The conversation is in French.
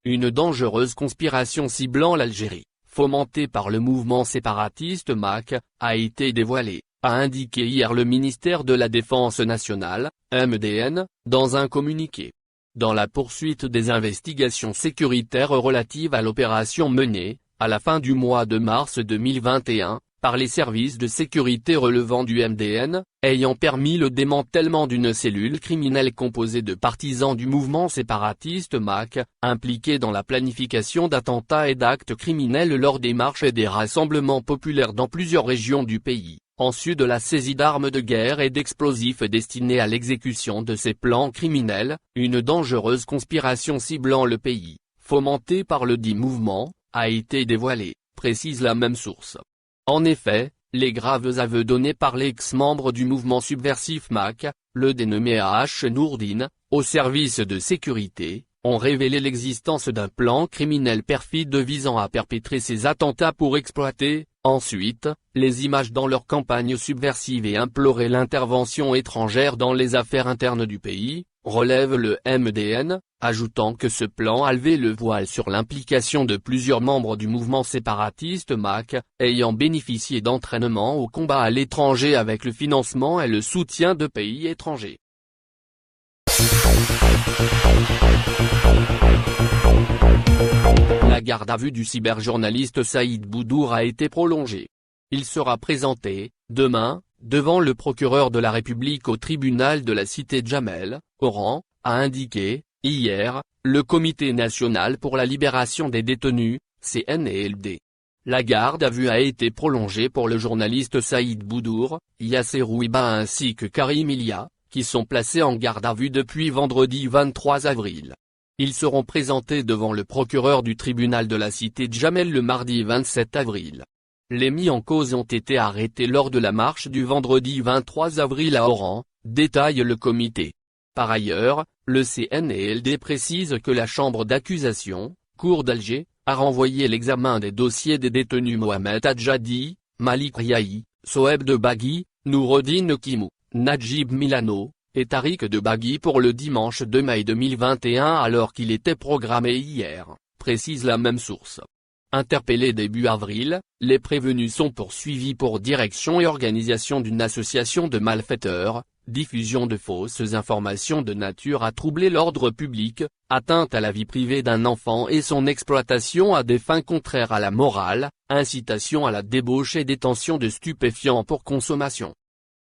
Une dangereuse conspiration ciblant l'Algérie, fomentée par le mouvement séparatiste MAC, a été dévoilée, a indiqué hier le ministère de la Défense nationale, MDN, dans un communiqué. Dans la poursuite des investigations sécuritaires relatives à l'opération menée, à la fin du mois de mars 2021, par les services de sécurité relevant du MDN, ayant permis le démantèlement d'une cellule criminelle composée de partisans du mouvement séparatiste MAC, impliqués dans la planification d'attentats et d'actes criminels lors des marches et des rassemblements populaires dans plusieurs régions du pays, en sus de la saisie d'armes de guerre et d'explosifs destinés à l'exécution de ces plans criminels, une dangereuse conspiration ciblant le pays, fomentée par le dit mouvement, a été dévoilée, précise la même source. En effet, les graves aveux donnés par l'ex-membre du mouvement subversif MAC, le dénommé H. Nourdine, au service de sécurité, ont révélé l'existence d'un plan criminel perfide visant à perpétrer ces attentats pour exploiter, ensuite, les images dans leur campagne subversive et implorer l'intervention étrangère dans les affaires internes du pays, relève le MDN, ajoutant que ce plan a levé le voile sur l'implication de plusieurs membres du mouvement séparatiste MAC, ayant bénéficié d'entraînement au combat à l'étranger avec le financement et le soutien de pays étrangers. La garde à vue du cyberjournaliste Saïd Boudour a été prolongée. Il sera présenté, demain, devant le procureur de la République au tribunal de la cité Djamel, Oran, a indiqué, hier, le Comité national pour la libération des détenus, CNLD. La garde à vue a été prolongée pour le journaliste Saïd Boudour, Yasser Ouiba ainsi que Karim Ilia, qui sont placés en garde à vue depuis vendredi 23 avril. Ils seront présentés devant le procureur du tribunal de la cité Djamel le mardi 27 avril. Les mis en cause ont été arrêtés lors de la marche du vendredi 23 avril à Oran, détaille le comité. Par ailleurs, le CNLD précise que la chambre d'accusation, Cour d'Alger, a renvoyé l'examen des dossiers des détenus Mohamed Adjadi, Malik Riahi, Soeb de Bagui, Noureddine Kimou, Najib Milano, et Tariq de Bagui pour le dimanche 2 mai 2021 alors qu'il était programmé hier, précise la même source. Interpellés début avril, les prévenus sont poursuivis pour direction et organisation d'une association de malfaiteurs, diffusion de fausses informations de nature à troubler l'ordre public, atteinte à la vie privée d'un enfant et son exploitation à des fins contraires à la morale, incitation à la débauche et détention de stupéfiants pour consommation.